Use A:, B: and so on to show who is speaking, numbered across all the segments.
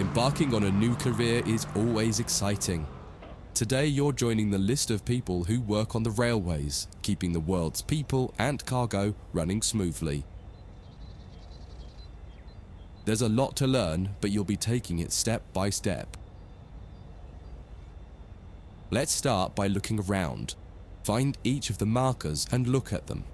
A: Embarking on a new career is always exciting. Today you're joining the list of people who work on the railways, keeping the world's people and cargo running smoothly. There's a lot to learn, but you'll be taking it step by step. Let's start by looking around. Find each of the markers and look at them.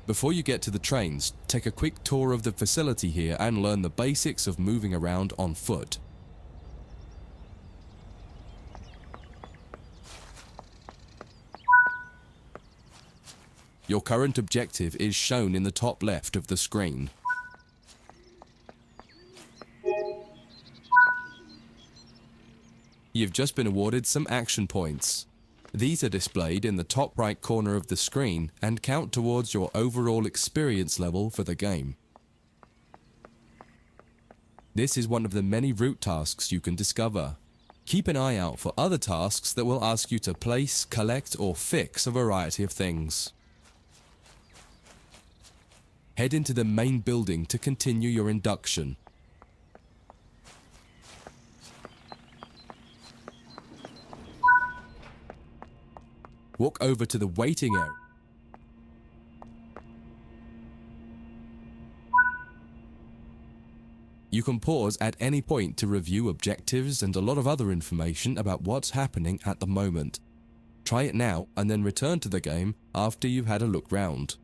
A: Before you get to the trains, take a quick tour of the facility here and learn the basics of moving around on foot. Your current objective is shown in the top left of the screen. You've just been awarded some action points. These are displayed in the top right corner of the screen and count towards your overall experience level for the game. This is one of the many route tasks you can discover. Keep an eye out for other tasks that will ask you to place, collect, or fix a variety of things. Head into the main building to continue your induction. Walk over to the waiting area. You can pause at any point to review objectives and a lot of other information about what's happening at the moment. Try it now and then return to the game after you've had a look round.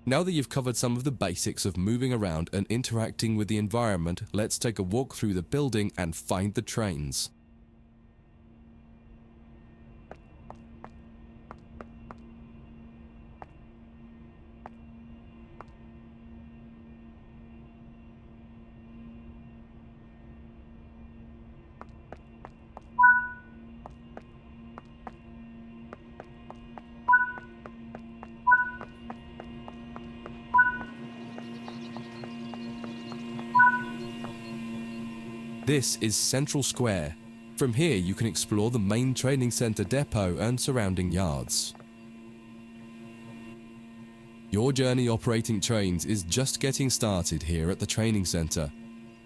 A: Now that you've covered some of the basics of moving around and interacting with the environment, let's take a walk through the building and find the trains. This is Central Square. From here you can explore the main training center depot and surrounding yards. Your journey operating trains is just getting started here at the training center.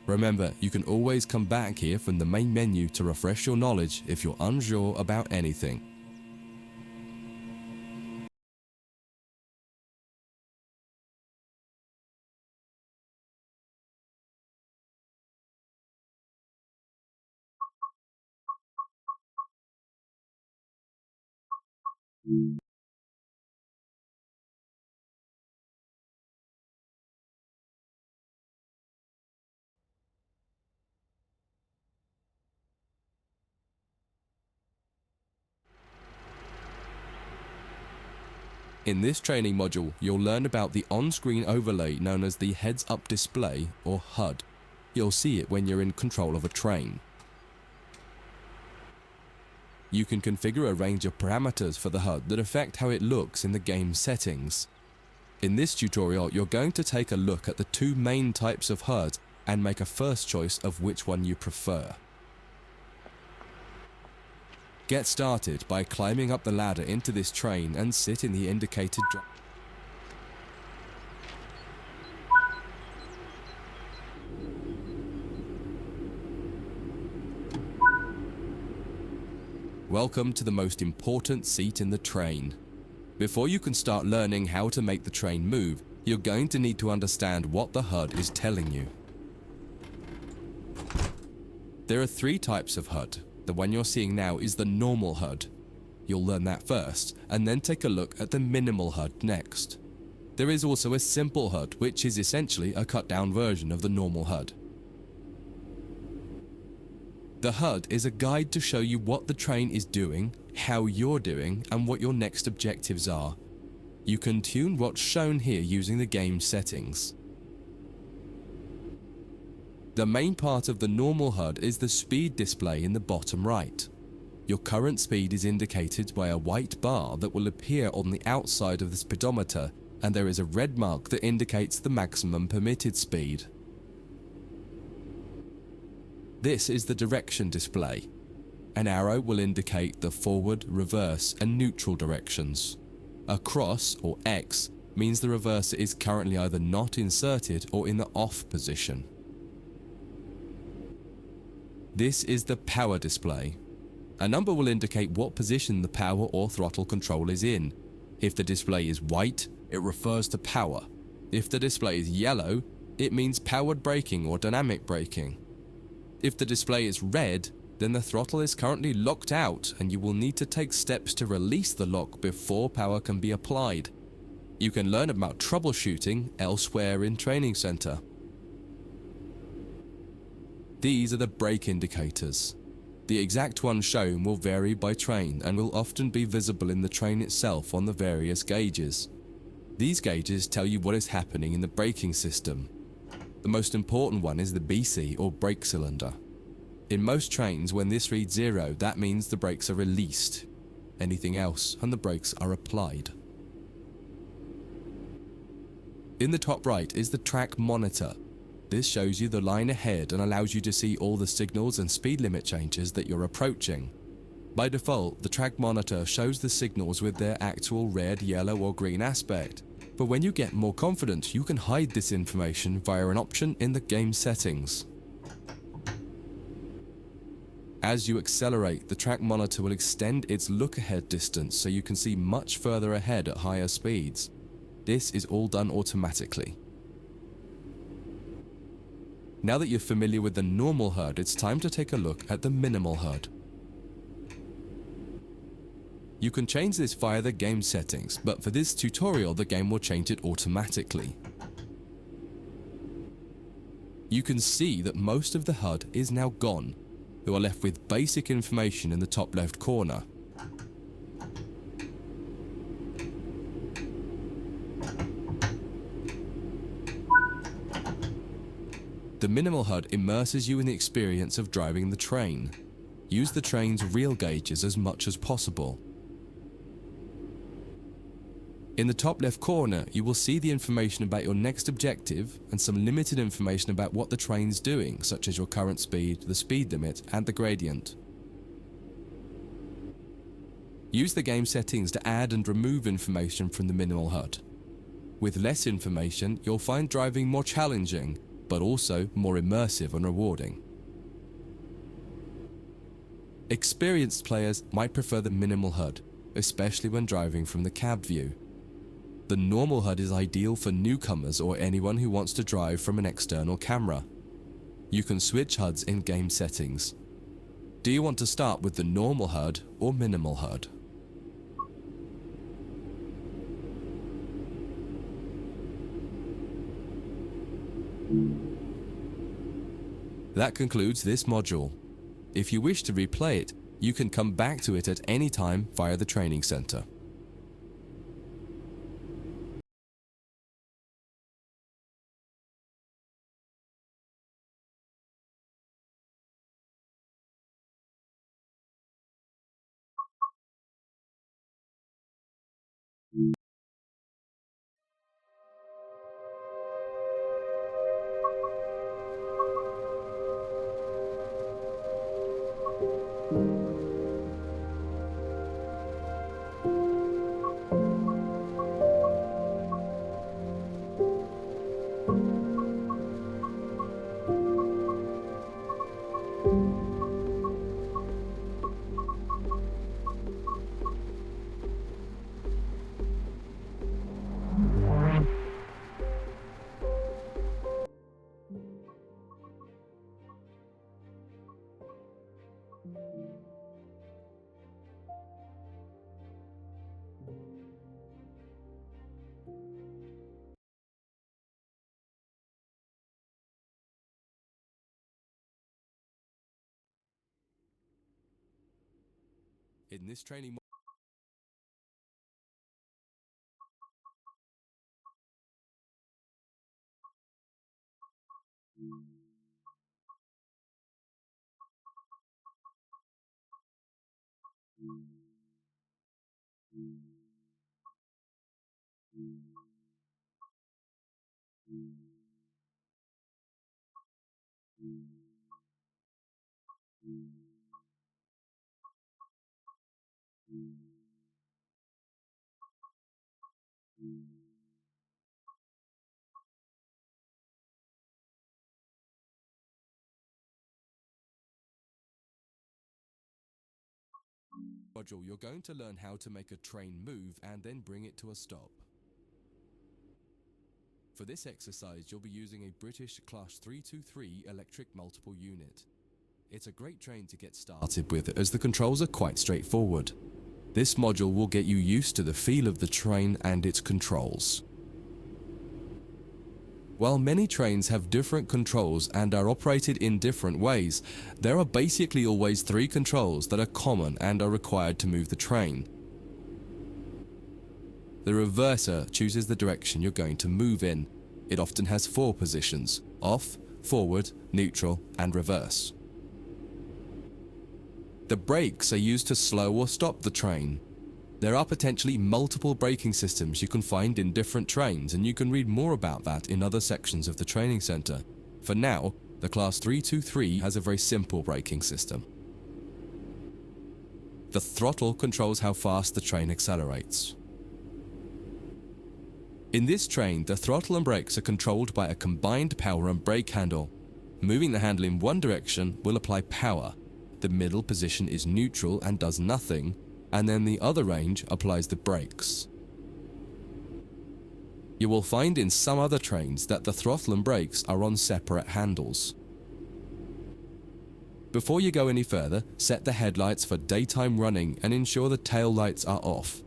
A: Remember, you can always come back here from the main menu to refresh your knowledge if you're unsure about anything. In this training module, you'll learn about the on-screen overlay known as the heads-up display or HUD. You'll see it when you're in control of a train. You can configure a range of parameters for the HUD that affect how it looks in the game settings. In this tutorial, you're going to take a look at the two main types of HUD and make a first choice of which one you prefer. Get started by climbing up the ladder into this train and sit in the indicated Welcome to the most important seat in the train. Before you can start learning how to make the train move, you're going to need to understand what the HUD is telling you. There are three types of HUD. The one you're seeing now is the normal HUD. You'll learn that first, and then take a look at the minimal HUD next. There is also a simple HUD, which is essentially a cut-down version of the normal HUD. The HUD is a guide to show you what the train is doing, how you're doing, and what your next objectives are. You can tune what's shown here using the game settings. The main part of the normal HUD is the speed display in the bottom right. Your current speed is indicated by a white bar that will appear on the outside of the speedometer, and there is a red mark that indicates the maximum permitted speed. This is the direction display. An arrow will indicate the forward, reverse, and neutral directions. A cross, or X, means the reverser is currently either not inserted or in the off position. This is the power display. A number will indicate what position the power or throttle control is in. If the display is white, it refers to power. If the display is yellow, it means powered braking or dynamic braking. If the display is red, then the throttle is currently locked out and you will need to take steps to release the lock before power can be applied. You can learn about troubleshooting elsewhere in Training Center. These are the brake indicators. The exact one shown will vary by train and will often be visible in the train itself on the various gauges. These gauges tell you what is happening in the braking system. The most important one is the BC or brake cylinder. In most trains, when this reads 0, that means the brakes are released. Anything else and the brakes are applied. In the top right is the track monitor. This shows you the line ahead and allows you to see all the signals and speed limit changes that you're approaching. By default, the track monitor shows the signals with their actual red, yellow, or green aspect. But when you get more confident, you can hide this information via an option in the game settings. As you accelerate, the track monitor will extend its look-ahead distance so you can see much further ahead at higher speeds. This is all done automatically. Now that you're familiar with the normal HUD, it's time to take a look at the minimal HUD. You can change this via the game settings, but for this tutorial the game will change it automatically. You can see that most of the HUD is now gone. You are left with basic information in the top left corner. The minimal HUD immerses you in the experience of driving the train. Use the train's real gauges as much as possible. In the top left corner, you will see the information about your next objective and some limited information about what the train's doing, such as your current speed, the speed limit, and the gradient. Use the game settings to add and remove information from the minimal HUD. With less information, you'll find driving more challenging, but also more immersive and rewarding. Experienced players might prefer the minimal HUD, especially when driving from the cab view. The normal HUD is ideal for newcomers or anyone who wants to drive from an external camera. You can switch HUDs in game settings. Do you want to start with the normal HUD or minimal HUD? That concludes this module. If you wish to replay it, you can come back to it at any time via the training center. In this training module, you're going to learn how to make a train move and then bring it to a stop. For this exercise, you'll be using a British Class 323 electric multiple unit. It's a great train to get started with as the controls are quite straightforward. This module will get you used to the feel of the train and its controls. While many trains have different controls and are operated in different ways, there are basically always 3 controls that are common and are required to move the train. The reverser chooses the direction you're going to move in. It often has 4 positions: off, forward, neutral, and reverse. The brakes are used to slow or stop the train. There are potentially multiple braking systems you can find in different trains, and you can read more about that in other sections of the training center. For now, the Class 323 has a very simple braking system. The throttle controls how fast the train accelerates. In this train, the throttle and brakes are controlled by a combined power and brake handle. Moving the handle in one direction will apply power. The middle position is neutral and does nothing, and then the other range applies the brakes. You will find in some other trains that the throttle and brakes are on separate handles. Before you go any further, set the headlights for daytime running and ensure the tail lights are off.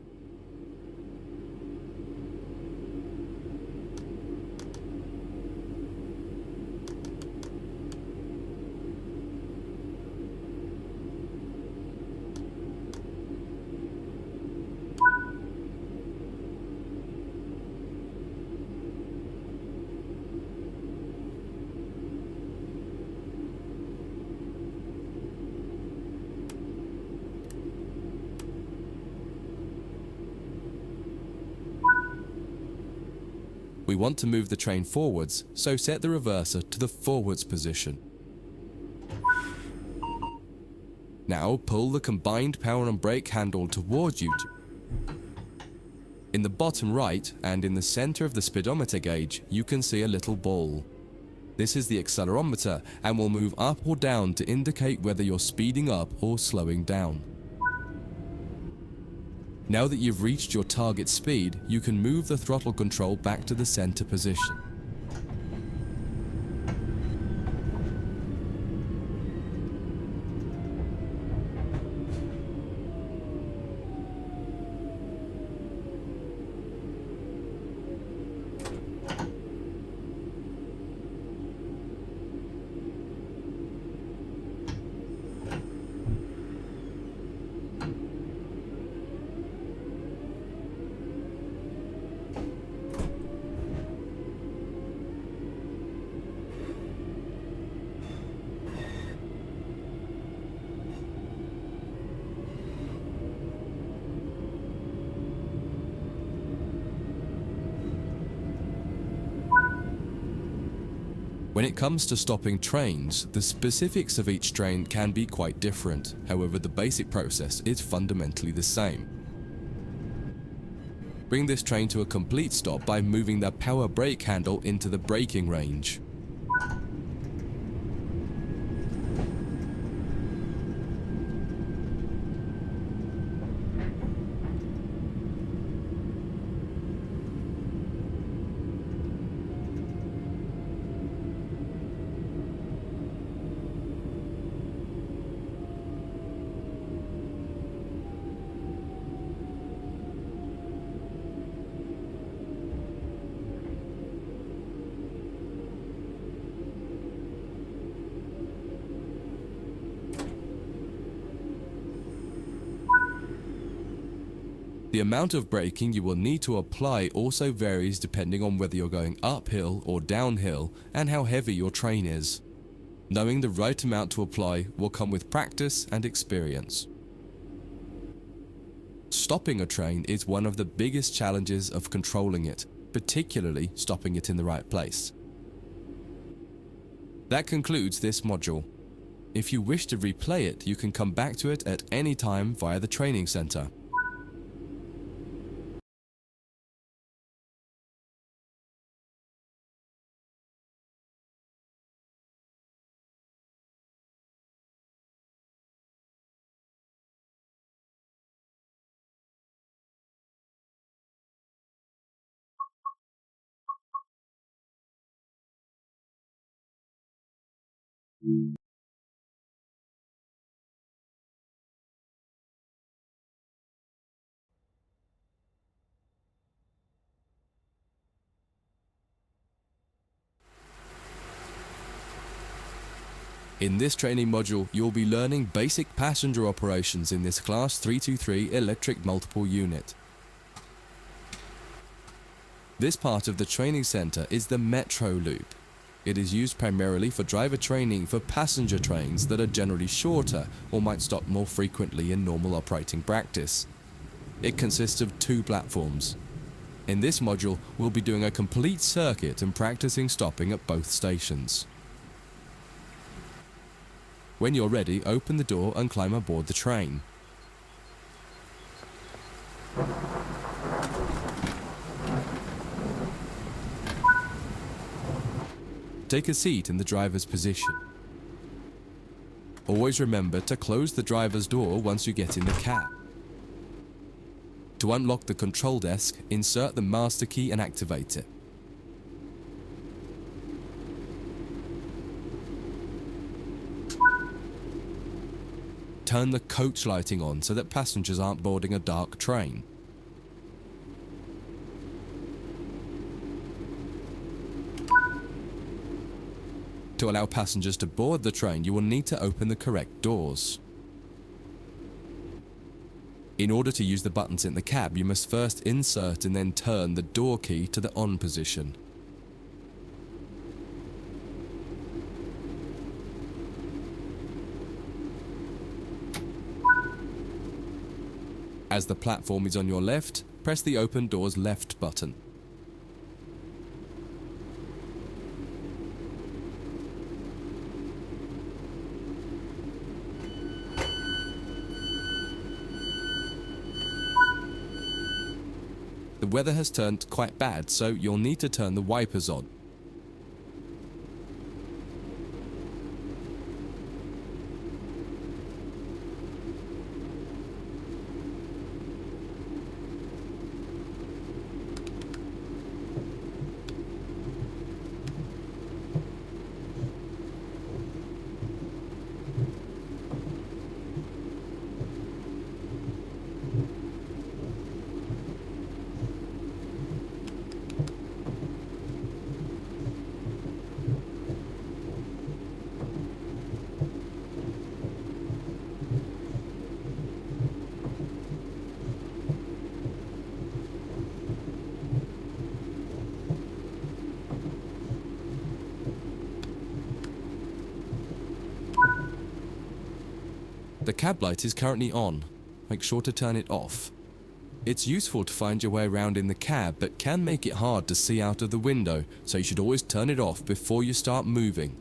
A: We want to move the train forwards, so set the reverser to the forwards position. Now pull the combined power and brake handle towards you. In the bottom right and in the center of the speedometer gauge, you can see a little ball. This is the accelerometer and will move up or down to indicate whether you're speeding up or slowing down. Now that you've reached your target speed, you can move the throttle control back to the center position. When it comes to stopping trains, the specifics of each train can be quite different. However, the basic process is fundamentally the same. Bring this train to a complete stop by moving the power brake handle into the braking range. The amount of braking you will need to apply also varies depending on whether you're going uphill or downhill and how heavy your train is. Knowing the right amount to apply will come with practice and experience. Stopping a train is one of the biggest challenges of controlling it, particularly stopping it in the right place. That concludes this module. If you wish to replay it, you can come back to it at any time via the training center. In this training module, you'll be learning basic passenger operations in this Class 323 electric multiple unit. This part of the training center is the metro loop. It is used primarily for driver training for passenger trains that are generally shorter or might stop more frequently in normal operating practice. It consists of 2 platforms. In this module, we'll be doing a complete circuit and practicing stopping at both stations. When you're ready, open the door and climb aboard the train. Take a seat in the driver's position. Always remember to close the driver's door once you get in the cab. To unlock the control desk, insert the master key and activate it. Turn the coach lighting on so that passengers aren't boarding a dark train. To allow passengers to board the train, you will need to open the correct doors. In order to use the buttons in the cab, you must first insert and then turn the door key to the on position. As the platform is on your left, press the open doors left button. The weather has turned quite bad, so you'll need to turn the wipers on. The cab light is currently on. Make sure to turn it off. It's useful to find your way around in the cab, but can make it hard to see out of the window, so you should always turn it off before you start moving.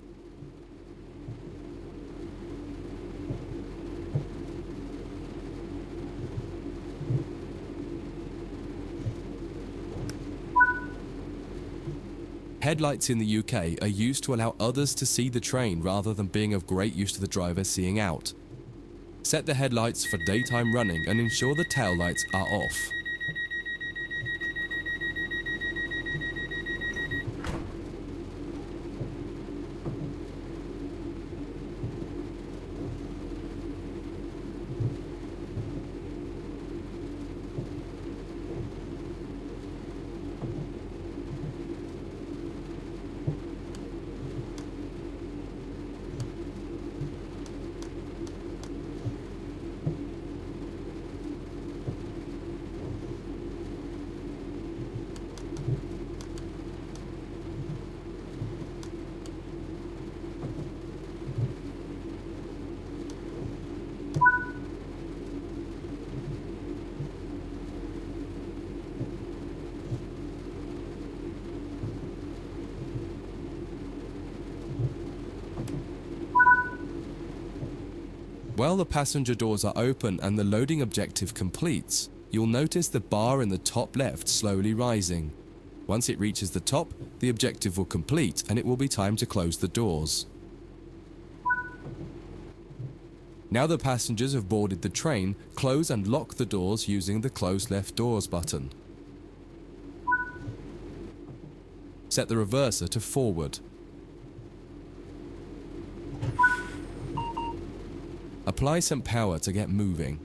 A: Headlights in the UK are used to allow others to see the train rather than being of great use to the driver seeing out. Set the headlights for daytime running and ensure the tail lights are off. While the passenger doors are open and the loading objective completes, you'll notice the bar in the top left slowly rising. Once it reaches the top, the objective will complete and it will be time to close the doors. Now the passengers have boarded the train, close and lock the doors using the Close Left Doors button. Set the reverser to forward. Apply some power to get moving.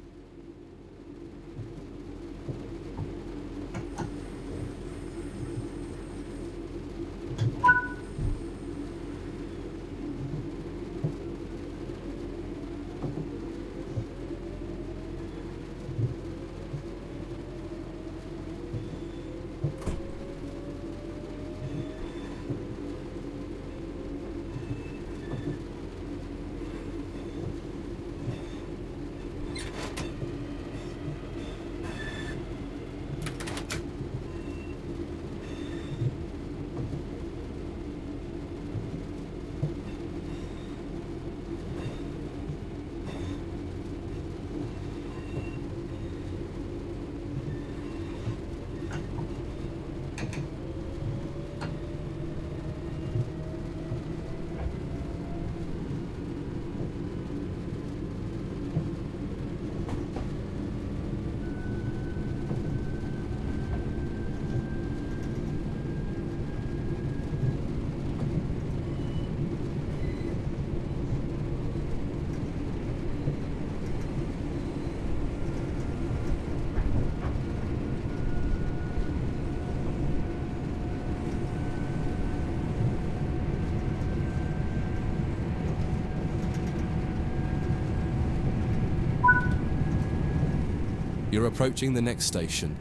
A: You're approaching the next station.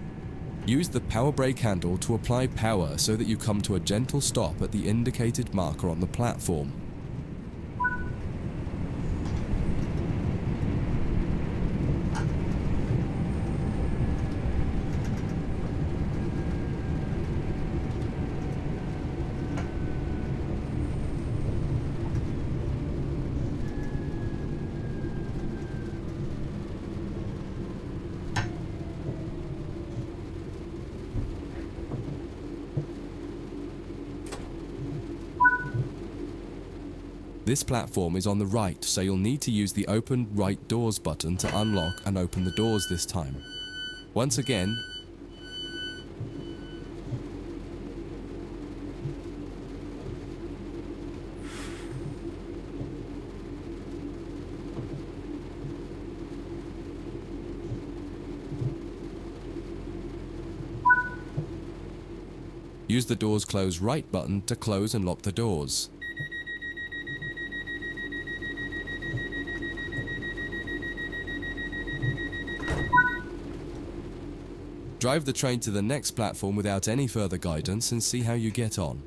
A: Use the power brake handle to apply power so that you come to a gentle stop at the indicated marker on the platform. This platform is on the right, so you'll need to use the Open Right Doors button to unlock and open the doors this time. Once again, use the Doors Close Right button to close and lock the doors. Drive the train to the next platform without any further guidance and see how you get on.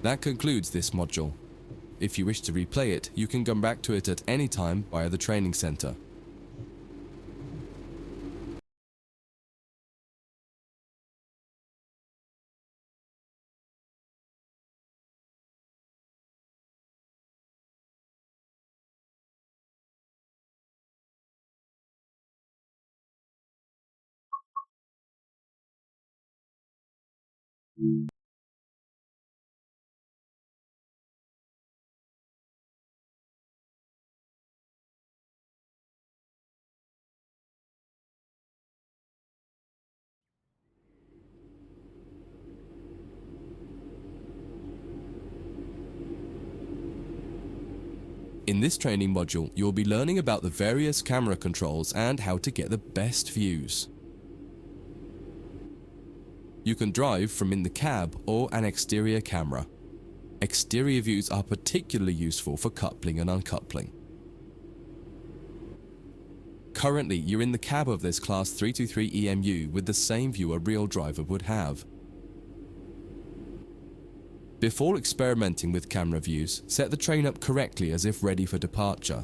A: That concludes this module. If you wish to replay it, you can come back to it at any time via the training center. In this training module, you'll be learning about the various camera controls and how to get the best views. You can drive from in the cab or an exterior camera. Exterior views are particularly useful for coupling and uncoupling. Currently, you're in the cab of this Class 323 EMU with the same view a real driver would have. Before experimenting with camera views, set the train up correctly as if ready for departure.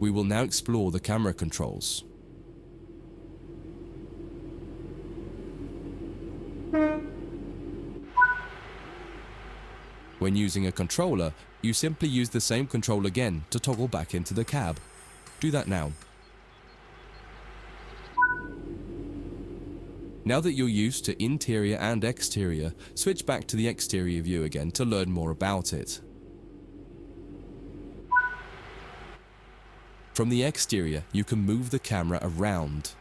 A: We will now explore the camera controls. When using a controller, you simply use the same control again to toggle back into the cab. Do that now. Now that you're used to interior and exterior, switch back to the exterior view again to learn more about it. From the exterior, you can move the camera around.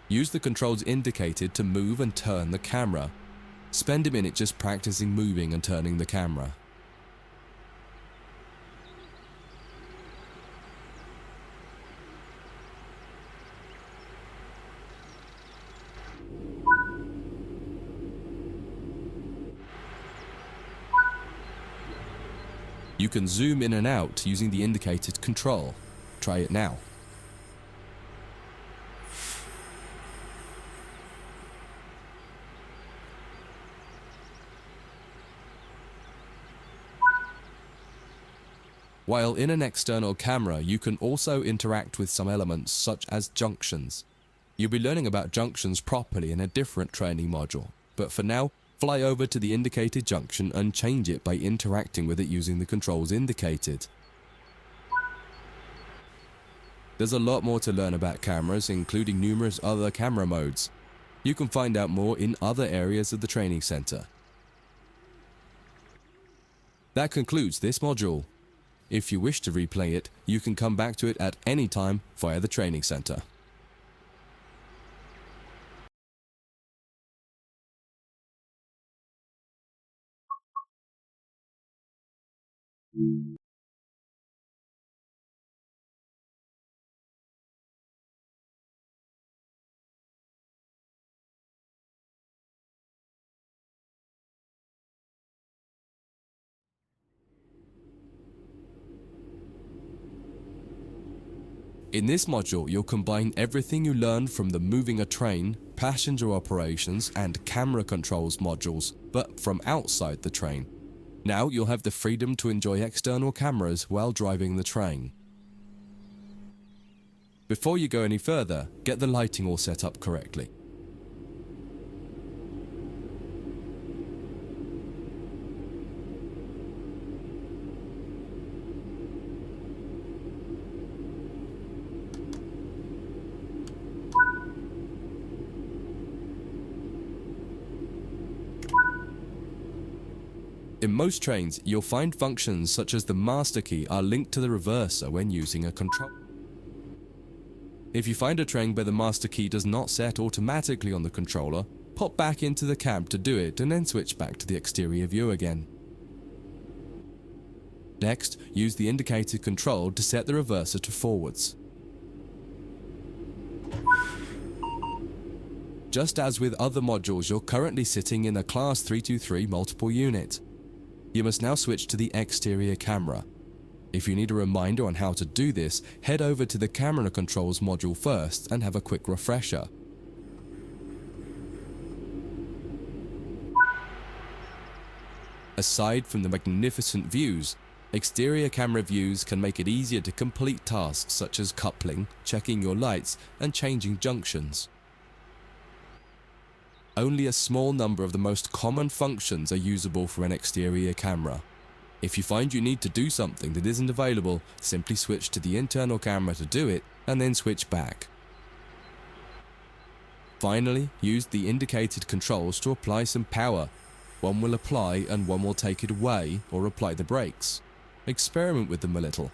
A: Use the controls indicated to move and turn the camera. Spend a minute just practicing moving and turning the camera. You can zoom in and out using the indicated control. Try it now. While in an external camera, you can also interact with some elements such as junctions. You'll be learning about junctions properly in a different training module, but for now, fly over to the indicated junction and change it by interacting with it using the controls indicated. There's a lot more to learn about cameras, including numerous other camera modes. You can find out more in other areas of the training center. That concludes this module. If you wish to replay it, you can come back to it at any time via the training center. In this module, you'll combine everything you learned from the moving a train, passenger operations, and camera controls modules, but from outside the train. Now you'll have the freedom to enjoy external cameras while driving the train. Before you go any further, get the lighting all set up correctly. In most trains, you'll find functions such as the master key are linked to the reverser when using a control. If you find a train where the master key does not set automatically on the controller, pop back into the cab to do it and then switch back to the exterior view again. Next, use the indicated control to set the reverser to forwards. Just as with other modules, you're currently sitting in a Class 323 multiple unit. You must now switch to the exterior camera. If you need a reminder on how to do this, head over to the camera controls module first and have a quick refresher. Aside from the magnificent views, exterior camera views can make it easier to complete tasks such as coupling, checking your lights, and changing junctions. Only a small number of the most common functions are usable for an exterior camera. If you find you need to do something that isn't available, simply switch to the internal camera to do it, and then switch back. Finally, use the indicated controls to apply some power. One will apply and one will take it away or apply the brakes. Experiment with them a little.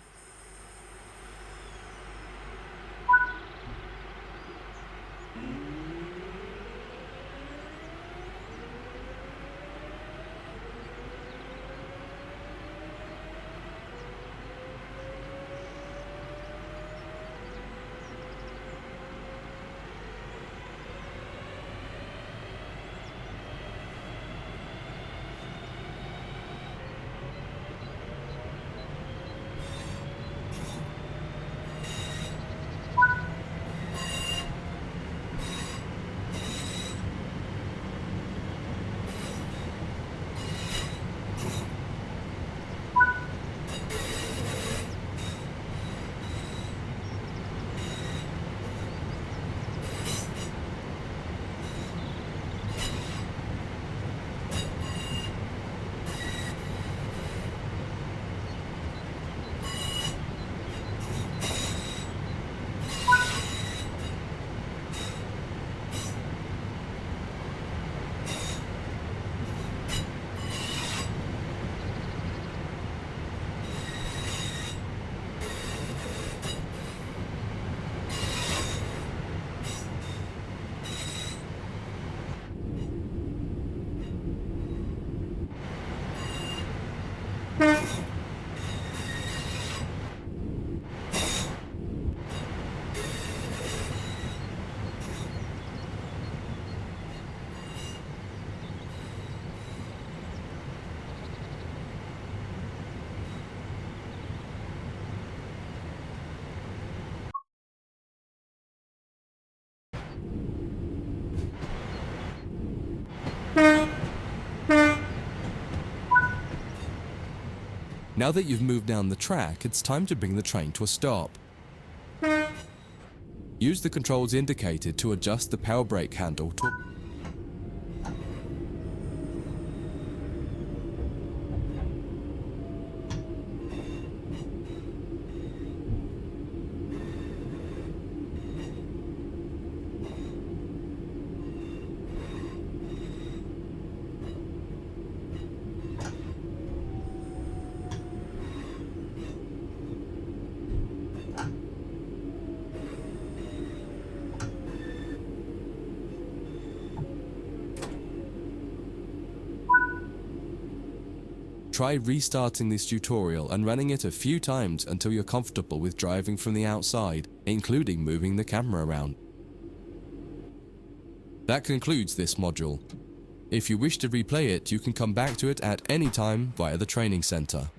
A: Now that you've moved down the track, it's time to bring the train to a stop. Use the controls indicated to adjust the power brake handle to Try restarting this tutorial and running it a few times until you're comfortable with driving from the outside, including moving the camera around. That concludes this module. If you wish to replay it, you can come back to it at any time via the training center.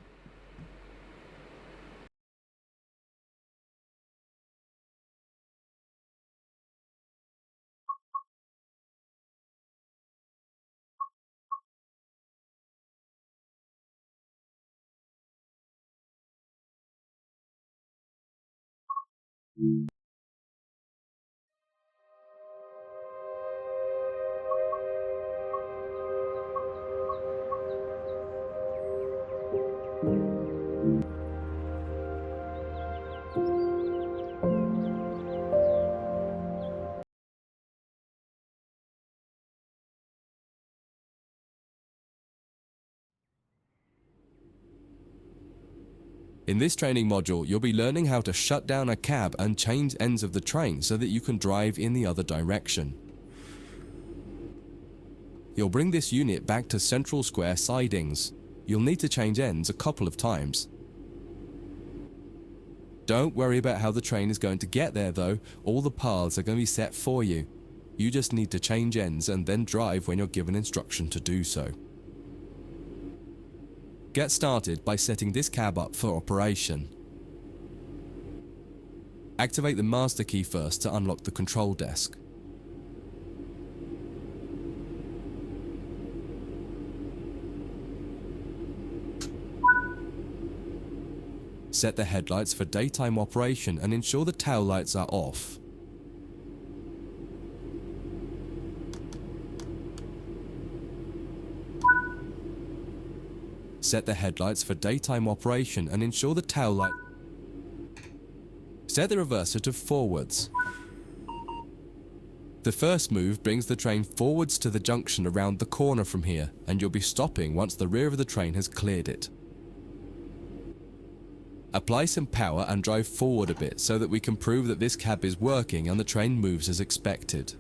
A: In this training module, you'll be learning how to shut down a cab and change ends of the train so that you can drive in the other direction. You'll bring this unit back to central square sidings. You'll need to change ends a couple of times. Don't worry about how the train is going to get there though, all the paths are going to be set for you. You just need to change ends and then drive when you're given instruction to do so. Get started by setting this cab up for operation. Activate the master key first to unlock the control desk. Set the headlights for daytime operation and ensure the tail lights are off. Set the headlights for daytime operation and ensure the tail light. Set the reverser to forwards. The first move brings the train forwards to the junction around the corner from here, and you'll be stopping once the rear of the train has cleared it. Apply some power and drive forward a bit so that we can prove that this cab is working and the train moves as expected.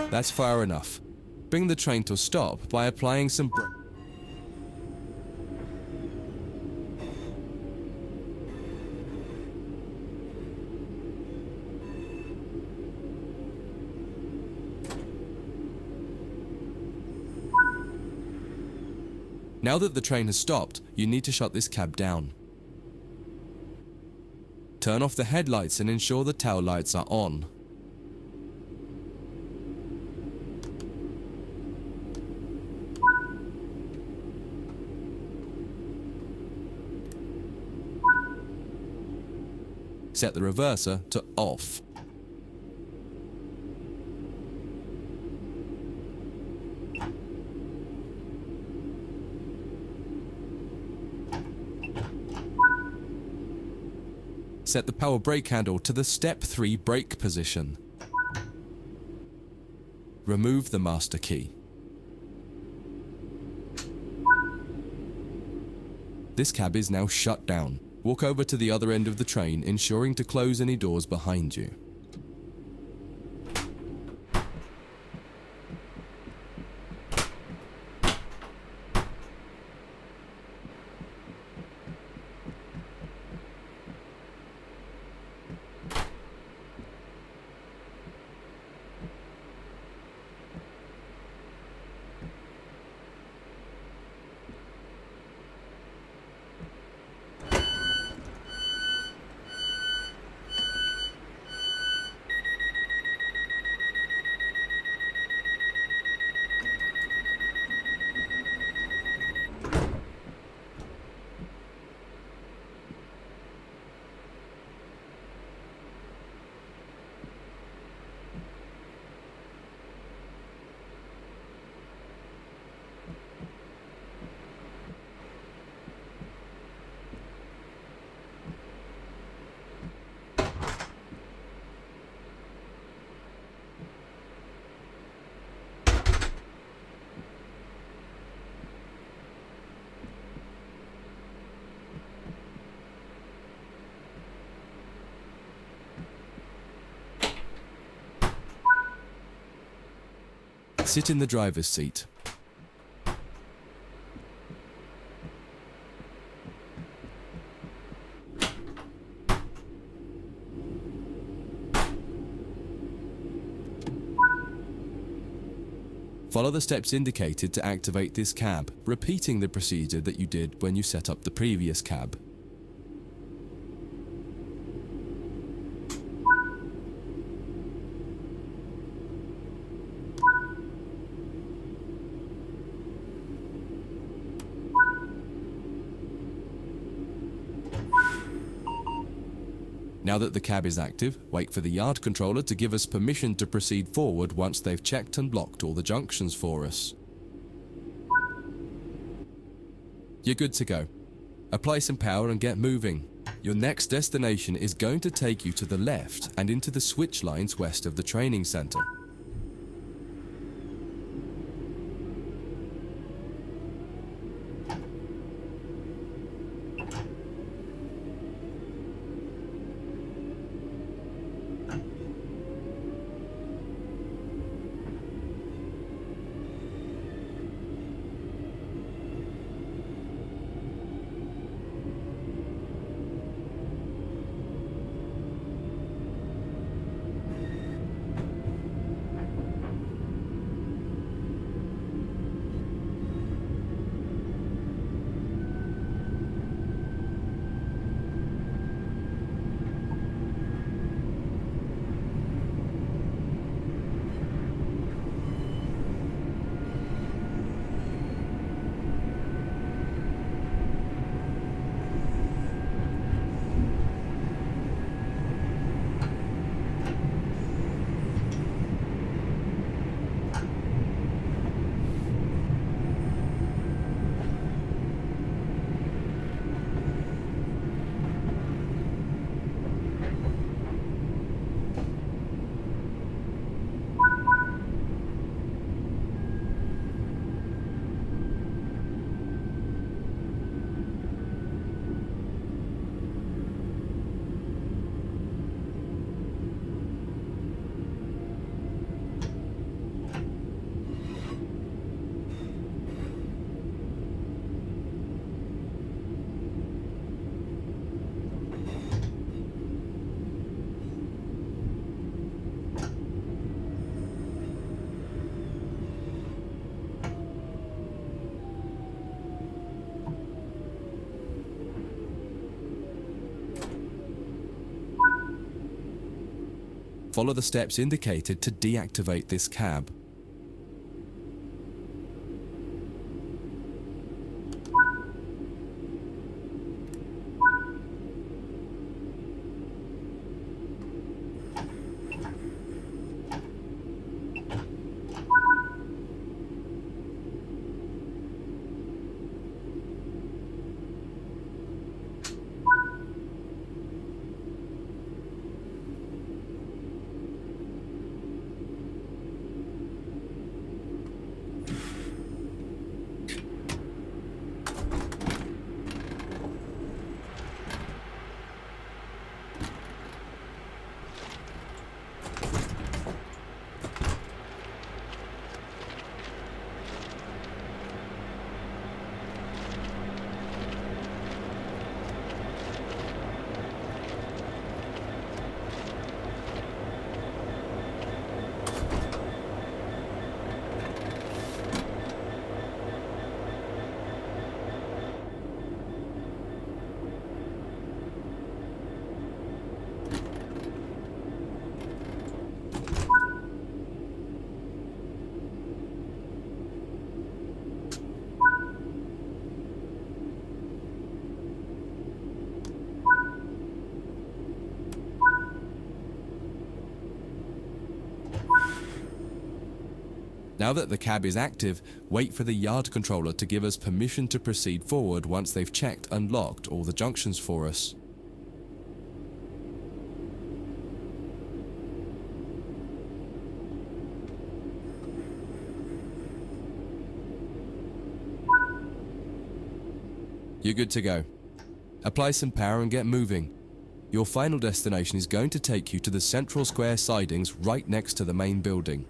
A: That's far enough. Bring the train to a stop by applying some brake. Now that the train has stopped, you need to shut this cab down. Turn off the headlights and ensure the tail lights are on. Set the reverser to off. Set the power brake handle to the step 3 brake position. Remove the master key. This cab is now shut down. Walk over to the other end of the train, ensuring to close any doors behind you. Sit in the driver's seat. Follow the steps indicated to activate this cab, repeating the procedure that you did when you set up the previous cab. Now that the cab is active, wait for the yard controller to give us permission to proceed forward once they've checked and blocked all the junctions for us. You're good to go. Apply some power and get moving. Your next destination is going to take you to the left and into the switch lines west of the training center. Follow the steps indicated to deactivate this cab. Now that the cab is active, wait for the yard controller to give us permission to proceed forward once they've checked and locked all the junctions for us. You're good to go. Apply some power and get moving. Your final destination is going to take you to the central square sidings right next to the main building.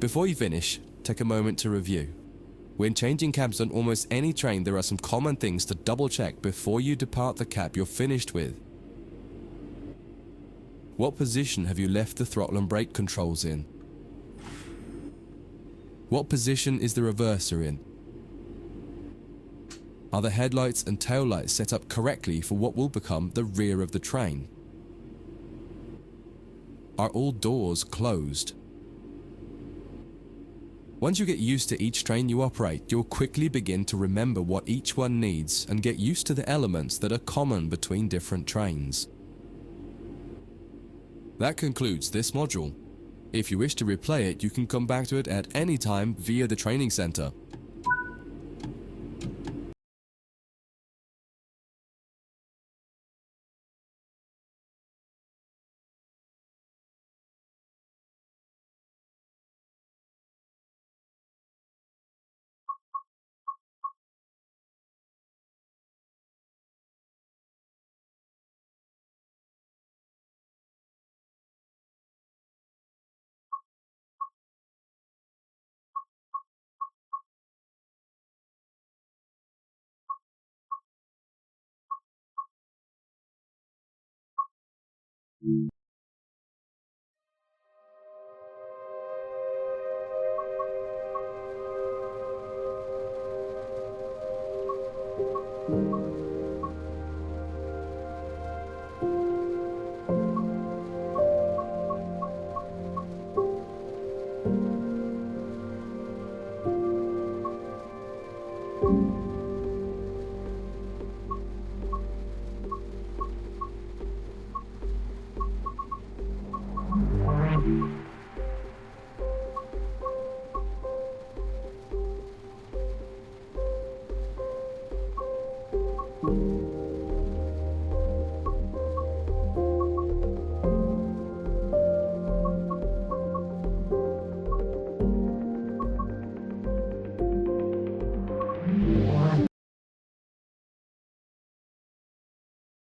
A: Before you finish, take a moment to review. When changing cabs on almost any train, there are some common things to double check before you depart the cab you're finished with. What position have you left the throttle and brake controls in? What position is the reverser in? Are the headlights and taillights set up correctly for what will become the rear of the train? Are all doors closed? Once you get used to each train you operate, you'll quickly begin to remember what each one needs and get used to the elements that are common between different trains. That concludes this module. If you wish to replay it, you can come back to it at any time via the training center.